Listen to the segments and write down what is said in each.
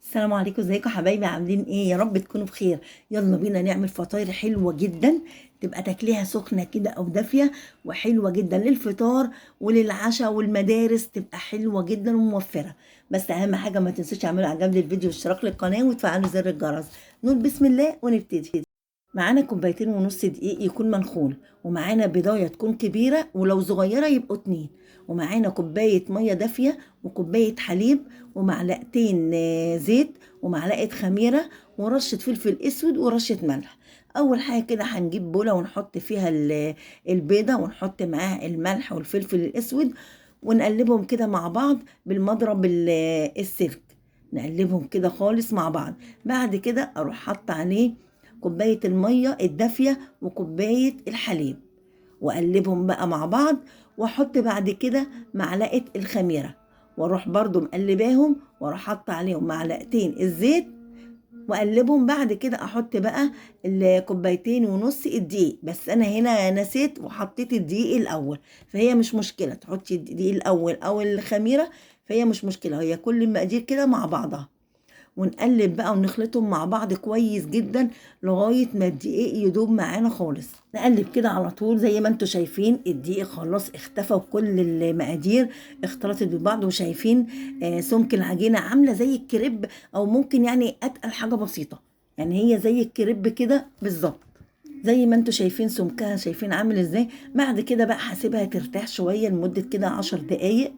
السلام عليكم، ازيكم حبايبي؟ عاملين ايه؟ يا رب تكونوا بخير. يلا بينا نعمل فطاير حلوه جدا، تبقى تاكليها سخنه كده او دافيه، وحلوه جدا للفطار وللعشاء والمدارس، تبقى حلوه جدا وموفره. بس اهم حاجه ما تنسوش تعملوا اعجاب للفيديو واشتراك للقناه وتفعلوا زر الجرس. نقول بسم الله ونبتدي. معانا كوبايتين ونص دقيق يكون منخول، ومعانا بضايه تكون كبيره، ولو صغيره يبقوا اتنين، ومعانا كوبايه ميه دافيه وكوبايه حليب ومعلقتين زيت ومعلقه خميره ورشه فلفل اسود ورشه ملح. اول حاجه كده هنجيب بوله ونحط فيها البيضه، ونحط معاها الملح والفلفل الاسود، ونقلبهم كده مع بعض بالمضرب السلك. نقلبهم كده خالص مع بعض. بعد كده اروح حاطه عليه كوبايه الميه الدافيه وكوبايه الحليب، واقلبهم بقى مع بعض، واحط بعد كده معلقه الخميره، واروح برضو مقلباهم، واروح حاطه عليهم معلقتين الزيت، واقلبهم. بعد كده احط بقى الكوبايتين ونص الدقيق، بس انا هنا نسيت وحطيت الدقيق الاول، فهي مش مشكله تحطي الدقيق الاول او الخميره، فهي مش مشكله، هي كل المقادير كده مع بعضها. ونقلب بقى ونخلطهم مع بعض كويس جدا لغاية ما الدقيق يدوب معانا خالص. نقلب كده على طول زي ما انتوا شايفين الدقيق خلاص اختفى، وكل المقادير اختلطت ببعض، وشايفين سمك العجينة عاملة زي الكريب، او ممكن يعني اتقل حاجة بسيطة، يعني هي زي الكريب كده بالظبط. زي ما انتوا شايفين سمكها، شايفين عامل ازاي. بعد كده بقى هسيبها ترتاح شوية لمدة كده 10 دقايق،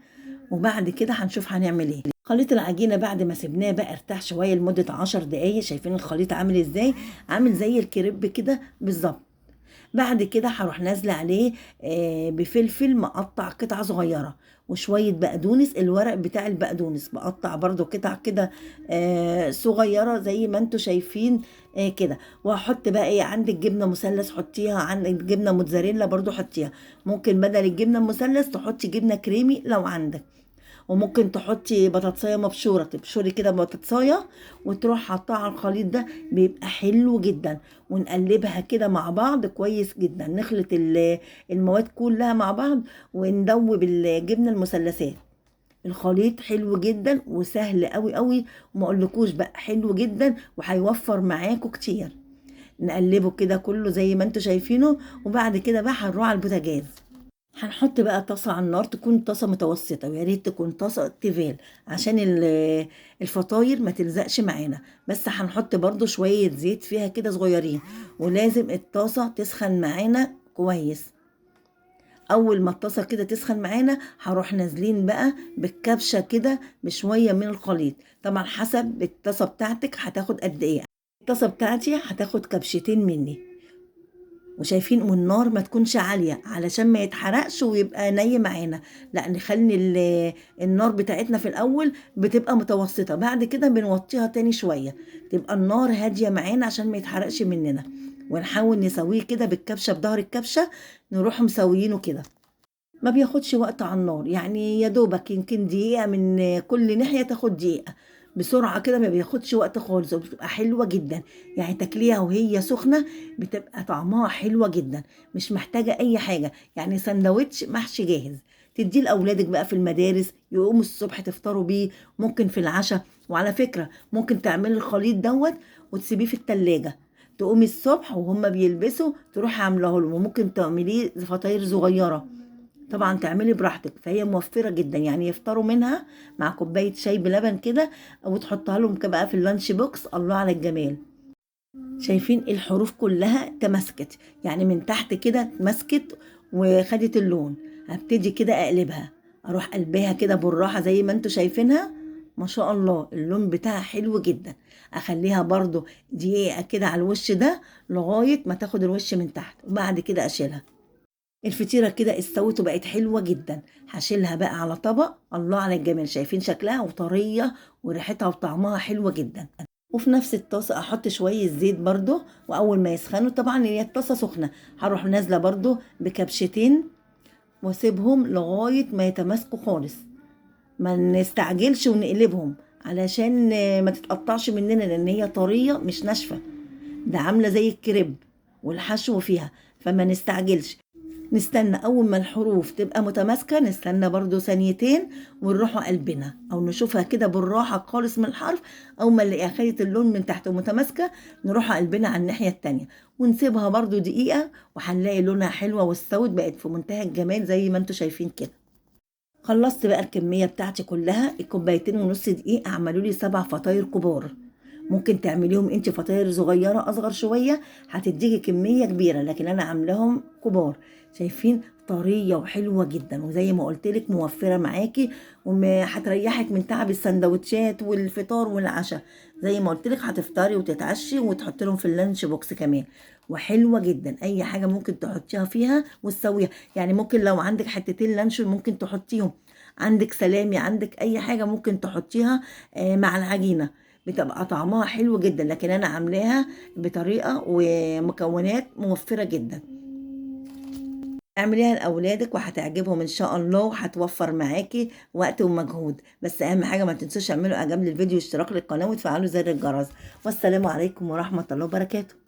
وبعد كده هنشوف هنعمل ايه. خليط العجينة بعد ما سيبناه بقى ارتاح شوية لمدة 10 دقايق، شايفين الخليط عامل ازاي؟ عامل زي الكريب كده بالظبط. بعد كده هروح نازله عليه بفلفل مقطع قطع صغيره، وشويه بقدونس، الورق بتاع البقدونس بقطع برضو قطع كده صغيره زي ما انتوا شايفين كده. وهحط بقى ايه، عندك جبنه مثلث حطيها، عندك جبنه موتزاريلا برضو حطيها، ممكن بدل الجبنه المثلث تحطي جبنه كريمي لو عندك، وممكن تحطي بطاطسايه مبشوره، تبشري كده بطاطسايه وتروح حاطاها على الخليط ده، بيبقى حلو جدا. ونقلبها كده مع بعض كويس جدا، نخلط المواد كلها مع بعض، وندوب الجبنه المثلثات. الخليط حلو جدا وسهل قوي قوي، وما اقولكوش بقى حلو جدا وهيوفر معاكوا كتير. نقلبه كده كله زي ما انتوا شايفينه، وبعد كده بقى هنروح على البوتاجاز. هنحط بقى طاسة على النار، تكون طاسة متوسطة، ويا ريت تكون طاسة تيفال عشان الفطاير ما تلزقش معانا. بس هنحط برضو شوية زيت فيها كده صغيرين، ولازم الطاسة تسخن معانا كويس. اول ما الطاسة كده تسخن معانا، هروح نازلين بقى بالكبشة كده بشوية من الخليط، طبعا حسب الطاسة بتاعتك هتاخد قد ايه. الطاسة بتاعتي هتاخد كبشتين مني، وشايفين والنار ما تكونش عالية علشان ما يتحرقش ويبقى ني معانا، لا نخلي النار بتاعتنا في الاول بتبقى متوسطة، بعد كده بنوطيها تاني شوية، تبقى النار هادية معانا عشان ما يتحرقش مننا. ونحاول نسويه كده بالكبشة بظهر الكبشة، نروح مسويينه كده. ما بياخدش وقت على النار، يعني يا دوبك يمكن دقيقة من كل ناحية، تاخد دقيقة بسرعة كده، ما بياخدش وقت خالص، وبتبقى حلوة جدا. يعني تاكليها وهي سخنة بتبقى طعمها حلوة جدا، مش محتاجة أي حاجة، يعني سندوتش محشي جاهز تديه لأولادك بقى في المدارس، يقوموا الصبح تفطروا بيه، ممكن في العشاء. وعلى فكرة ممكن تعملي الخليط دوت وتسيبيه في التلاجة، تقومي الصبح وهم بيلبسوا تروحي عاملاه لهم، وممكن تعمليه فطاير صغيرة، طبعا تعملي براحتك. فهي موفرة جدا، يعني يفطروا منها مع كوباية شاي بلبن كده، او تحطها لهم بقى في اللانش بوكس. الله على الجمال. شايفين الحروف كلها تماسكت، يعني من تحت كده اتمسكت وخدت اللون. هبتدي كده اقلبها، اروح قلبها كده بالراحة زي ما انتوا شايفينها، ما شاء الله اللون بتاعها حلو جدا. اخليها برضو دقيقة كده على الوش ده لغاية ما تاخد الوش من تحت، وبعد كده اشيلها. الفطيرة كده استوت وبقت حلوة جدا، هشيلها بقى على طبق. الله على الجمال، شايفين شكلها وطرية وريحتها وطعمها حلوة جدا. وفي نفس الطاسة احط شوية زيت برضو، واول ما يسخنوا، طبعا هي الطاسة سخنة، هروح نازلة برضو بكبشتين، واسيبهم لغاية ما يتماسكوا خالص. ما نستعجلش ونقلبهم علشان ما تتقطعش مننا، لان هي طرية مش ناشفة، ده عاملة زي الكريب والحشو فيها، فما نستعجلش. نستنى اول ما الحروف تبقى متماسكه، نستنى برضو ثانيتين ونروحوا قلبنا، او نشوفها كده بالراحه خالص من الحرف. اول ما نلاقيها خدت اللون من تحت ومتماسكه، نروحوا قلبنا على الناحيه التانية ونسيبها برضو دقيقه، وهنلاقي لونها حلوه واستوت، بقت في منتهى الجمال زي ما انتوا شايفين كده. خلصت بقى الكميه بتاعتي كلها، الكوبايتين ونص دقيق عملوا لي 7 فطاير كبار. ممكن تعمليهم انت فطاير صغيره اصغر شويه هتديكي كميه كبيره، لكن انا عاملاهم كبار. شايفين طريه وحلوه جدا، وزي ما قلت لك موفره معاكي، وهتريحك من تعب السندوتشات والفطار والعشاء. زي ما قلت لك هتفطري وتتعشي وتحط لهم في اللانش بوكس كمان. وحلوه جدا، اي حاجه ممكن تحطيها فيها وتسويها. يعني ممكن لو عندك حتتين لانشون ممكن تحطيهم، عندك سلامي، عندك اي حاجه ممكن تحطيها مع العجينه، بتبقى طعمها حلو جدا. لكن انا عاملاها بطريقه ومكونات موفره جدا. اعمليها لاولادك وهتعجبهم ان شاء الله، وهتوفر معاكي وقت ومجهود. بس اهم حاجه ما تنسوش تعملوا اعجاب للفيديو واشتراك للقناه وتفعلوا زر الجرس. والسلام عليكم ورحمه الله وبركاته.